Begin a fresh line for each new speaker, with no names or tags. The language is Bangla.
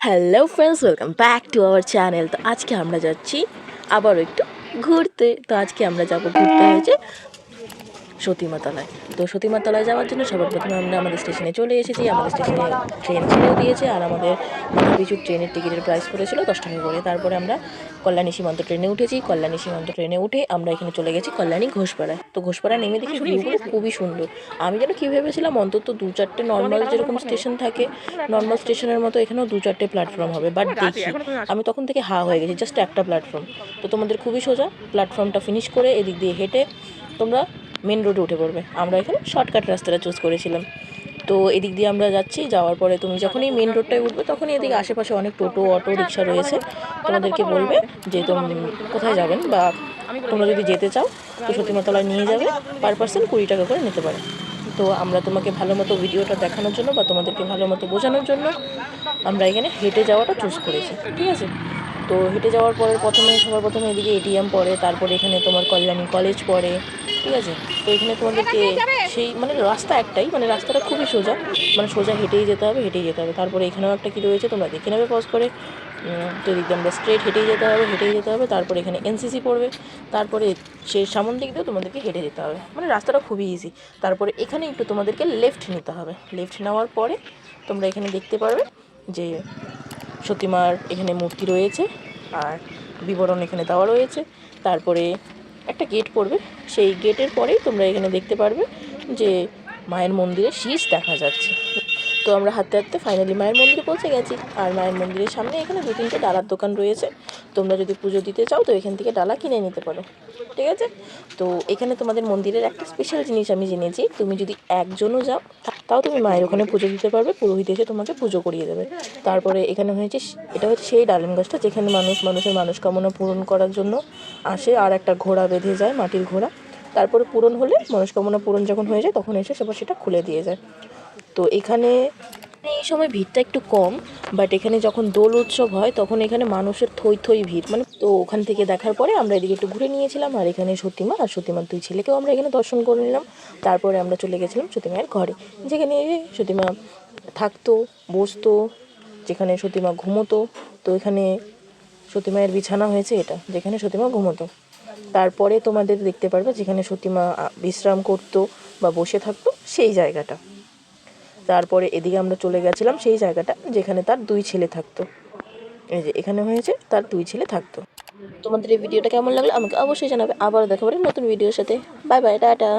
Hello friends, welcome back to our channel. তো আজকে আমরা যাচ্ছি আবারও একটু ঘুরতে। তো আজকে আমরা যাব ঘুরতে হয়েছে সতীমাতলায়। তো সতীমাতলায় যাওয়ার জন্য সবার প্রথমে আমরা আমাদের স্টেশনে চলে এসেছি। আমাদের স্টেশনে ট্রেন ছেড়েও দিয়েছে, আর আমাদের মাথাপিছু ট্রেনের টিকিটের প্রাইস পড়েছিল 10 টাকা করে। তারপরে আমরা কল্যাণী সীমান্ত ট্রেনে উঠেছি। কল্যাণী সীমান্ত ট্রেনে উঠে আমরা এখানে চলে গেছি কল্যাণী ঘোষপাড়ায়। তো ঘোষপাড়া নেমে দেখি ভিউগুলো খুবই সুন্দর। আমি যেন কী ভেবেছিলাম অন্তত 2-4টে নর্মাল যেরকম স্টেশন থাকে, নর্মাল স্টেশনের মতো এখানেও 2-4টে প্ল্যাটফর্ম হবে, বাট দেখি আমি তখন থেকে হা হয়ে গেছি, জাস্ট একটা প্ল্যাটফর্ম। তো তোমাদের খুবই সোজা, প্ল্যাটফর্মটা ফিনিশ করে এদিক দিয়ে হেঁটে তোমরা মেন রোডে উঠে পড়বে। আমরা এখানে শর্টকাট রাস্তাটা চুজ করেছিলাম। তো এদিক দিয়ে আমরা যাচ্ছি। যাওয়ার পরে তুমি যখনই মেন রোডটায় উঠবে তখনই এদিকে আশেপাশে অনেক টোটো, অটো রিক্সা রয়েছে। তোমাদেরকে বলবে যে কোথায় যাবেন, বা তোমরা যদি যেতে চাও তো সতীমাতলায় নিয়ে যাবে। পার পার্সন 20 টাকা করে নিতে পারে। তো আমরা তোমাকে ভালো মতো ভিডিওটা দেখানোর জন্য বা তোমাদেরকে ভালো মতো বোঝানোর জন্য আমরা এখানে হেঁটে যাওয়াটা চুজ করেছি, ঠিক আছে? তো হেঁটে যাওয়ার পরে সবার প্রথমে এদিকে এটিএম পড়ে, তারপরে এখানে তোমার কল্যাণী কলেজ পড়ে, ঠিক আছে? তো এখানে তোমাদেরকে সেই রাস্তা একটাই, রাস্তাটা খুবই সোজা, সোজা হেঁটেই যেতে হবে, হেঁটেই যেতে হবে। তারপরে এখানেও একটা কী রয়েছে তোমরা দেখে নেবে পজ করে। তো এদিক দিয়ে আমরা স্ট্রেট হেঁটেই যেতে হবে, হেঁটেই যেতে হবে। তারপরে এখানে এনসিসি পড়বে, তারপরে সে সামন দিক দিয়েও তোমাদেরকে হেঁটে যেতে হবে, রাস্তাটা খুবই ইজি। তারপরে এখানে একটু তোমাদেরকে লেফট নিতে হবে। লেফট নেওয়ার পরে তোমরা এখানে দেখতে পারবে যে সতীমার এখানে মূর্তি রয়েছে, আর বিবরণ এখানে দেওয়া রয়েছে। তারপরে একটা গেট পড়বে, সেই গেটের পরেই তোমরা এখানে দেখতে পারবে যে মায়ের মন্দিরের শীষ দেখা যাচ্ছে। তো আমরা হাঁটতে হাঁটতে ফাইনালি মায়ের মন্দিরে পৌঁছে গেছি। আর মায়ের মন্দিরের সামনে এখানে 2-3টে ডালার দোকান রয়েছে। তোমরা যদি পুজো দিতে চাও তো এখান থেকে ডালা কিনে নিতে পারো, ঠিক আছে? তো এখানে তোমাদের মন্দিরের একটা স্পেশাল জিনিস আমি জেনেছি, তুমি যদি একজনও যাও তাও তুমি মায়ের ওখানে পুজো দিতে পারবে, পুরোহিত এসে তোমাকে পুজো করিয়ে দেবে। তারপরে এখানে এটা হচ্ছে সেই ডালিম গাছটা যেখানে মানুষের মানসকামনা পূরণ করার জন্য আসে, আর একটা ঘোড়া বেঁধে যায়, মাটির ঘোড়া। তারপরে পূরণ হলে, মনস্কামনা পূরণ যখন হয়ে যায় তখন এসে সেটা খুলে দিয়ে যায়। তো এখানে এই সময় ভিড়টা একটু কম, বাট এখানে যখন দোল উৎসব হয় তখন এখানে মানুষের থই থই ভিড়। তো ওখান থেকে দেখার পরে আমরা এদিকে একটু ঘুরে নিয়েছিলাম, আর এখানে সতীমা আর সতীমার 2 ছেলেকেও আমরা এখানে দর্শন করে নিলাম। তারপরে আমরা চলে গেছিলাম সতীমায়ের ঘরে, যেখানে সতীমা থাকতো, বসতো, যেখানে সতীমা ঘুমোতো। তো এখানে সতীমায়ের বিছানা হয়েছে, এটা যেখানে সতীমা ঘুমোতো। তারপরে তোমাদের দেখতে পারবে যেখানে সতীমা বিশ্রাম করতো বা বসে থাকতো সেই জায়গাটা। তারপরে এদিকে আমরা চলে গেছিলাম সেই জায়গাটা যেখানে তার 2 ছেলে থাকতো। এই যে এখানে হয়েছে তার 2 ছেলে থাকতো। তোমাদের এই ভিডিওটা কেমন লাগলো আমাকে অবশ্যই জানাবে। আবার দেখা হবে নতুন ভিডিওর সাথে। Bye bye, tata.